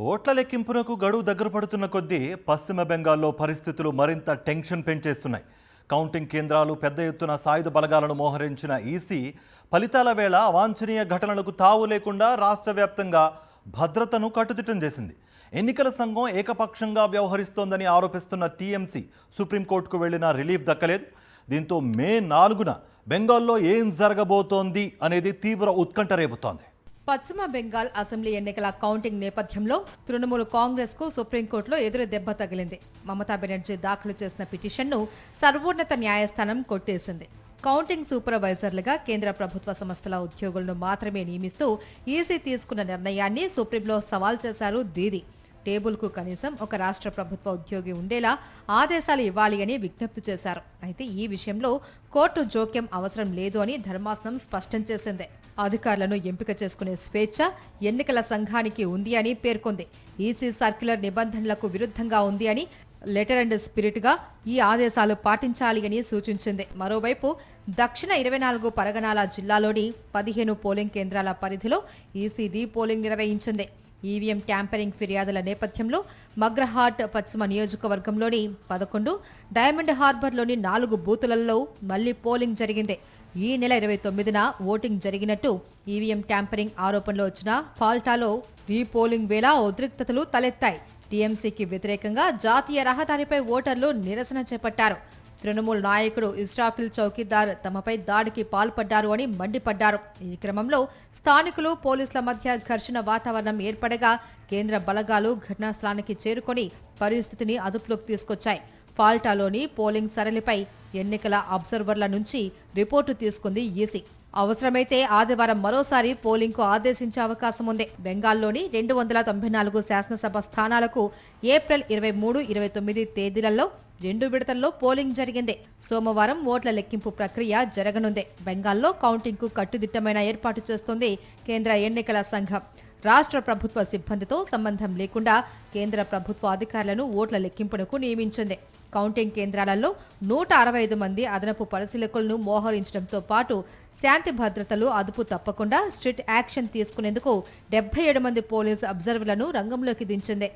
ఓట్ల లెక్కింపునకు గడువు దగ్గర పడుతున్న కొద్దీ పశ్చిమ బెంగాల్లో పరిస్థితులు మరింత టెన్షన్ పెంచేస్తున్నాయి. కౌంటింగ్ కేంద్రాలు పెద్ద ఎత్తున సాయుధ బలగాలను మోహరించిన ఈసీ ఫలితాల వేళ అవాంఛనీయ ఘటనలకు తావు లేకుండా రాష్ట్ర వ్యాప్తంగా భద్రతను కట్టుదిట్టం చేసింది. ఎన్నికల సంఘం ఏకపక్షంగా వ్యవహరిస్తోందని ఆరోపిస్తున్న టీఎంసీ సుప్రీంకోర్టుకు వెళ్లిన రిలీఫ్ దక్కలేదు. దీంతో మే 4న బెంగాల్లో ఏం జరగబోతోంది అనేది తీవ్ర ఉత్కంఠ రేపుతోంది. పశ్చిమ బెంగాల్ అసెంబ్లీ ఎన్నికల కౌంటింగ్ నేపథ్యంలో తృణమూల్ కాంగ్రెస్ కు సుప్రీంకోర్టులో ఎదురు దెబ్బ తగిలింది. మమతా బెనర్జీ దాఖలు చేసిన పిటిషన్ను సర్వోన్నత న్యాయస్థానం కొట్టేసింది. కౌంటింగ్ సూపర్వైజర్లుగా కేంద్ర ప్రభుత్వ సంస్థల ఉద్యోగులను మాత్రమే నియమిస్తూ ఈసీ తీసుకున్న నిర్ణయాన్ని సుప్రీంలో సవాల్ చేశారు దీది. టేబుల్కు కనీసం ఒక రాష్ట్ర ప్రభుత్వ ఉద్యోగి ఉండేలా ఆదేశాలు ఇవ్వాలి అని విజ్ఞప్తి చేశారు. అయితే ఈ విషయంలో కోర్టు జోక్యం అవసరం లేదు అని ధర్మాసనం స్పష్టం చేసింది. అధికారులను ఎంపిక చేసుకునే స్వేచ్ఛ ఎన్నికల సంఘానికి ఉంది అని పేర్కొంది. ఈసీ సర్క్యులర్ నిబంధనలకు విరుద్ధంగా ఉంది అని, లెటర్ అండ్ స్పిరిట్ గా ఈ ఆదేశాలు పాటించాలి అని సూచించింది. మరోవైపు దక్షిణ 24 పరగణాల జిల్లాలోని 15 పోలింగ్ కేంద్రాల పరిధిలో ఈసీ రీపోలింగ్ నిర్వహించింది. ఈవీఎం ట్యాంపరింగ్ ఫిర్యాదుల నేపథ్యంలో మగ్రహాట్ పశ్చిమ నియోజకవర్గంలోని 11, డైమండ్ హార్బర్లోని 4 బూతులలో మళ్లీ పోలింగ్ జరిగింది. ఈ నెల 29న ఓటింగ్ జరిగినట్టు ఈవీఎం ట్యాంపరింగ్ ఆరోపణలు వచ్చిన ఫాల్టాలో రీపోలింగ్ వేళ ఉద్రిక్తతలు తలెత్తాయి. టీఎంసీకి వ్యతిరేకంగా జాతీయ రహదారిపై ఓటర్లు నిరసన చేపట్టారు. తృణమూల్ నాయకుడు ఇస్రాఫిల్ చౌకీదార్ తమపై దాడికి పాల్పడ్డారు అని మండిపడ్డారు. ఈ క్రమంలో స్థానికులు పోలీసుల మధ్య ఘర్షణ వాతావరణం ఏర్పడగా కేంద్ర బలగాలు ఘటనాస్థలానికి చేరుకొని పరిస్థితిని అదుపులోకి తీసుకొచ్చాయి. ఫాల్టాలోని పోలింగ్ సరళిపై ఎన్నికల అబ్జర్వర్ల నుంచి రిపోర్టు తీసుకుంది ఈసీ. అవసరమైతే ఆదివారం మరోసారి పోలింగ్కు ఆదేశించే అవకాశం ఉంది. బెంగాల్లోని 294 శాసనసభ స్థానాలకు ఏప్రిల్ 23, 29 తేదీలలో 2 విడతల్లో పోలింగ్ జరిగింది. సోమవారం ఓట్ల లెక్కింపు ప్రక్రియ జరగనుంది. బెంగాల్లో కౌంటింగ్కు కట్టుదిట్టమైన ఏర్పాటు చేస్తోంది కేంద్ర ఎన్నికల సంఘం. రాష్ట్ర ప్రభుత్వ సిబ్బందితో సంబంధం లేకుండా కేంద్ర ప్రభుత్వ అధికారులను ఓట్ల లెక్కింపునకు నియమించింది. కౌంటింగ్ కేంద్రాలలో 165 మంది అదనపు పరిశీలకులను మోహరించడంతో పాటు శాంతి భద్రతలు అదుపు తప్పకుండా స్ట్రిక్ట్ యాక్షన్ తీసుకునేందుకు 77 మంది పోలీసు అబ్జర్వర్లను రంగంలోకి దించింది.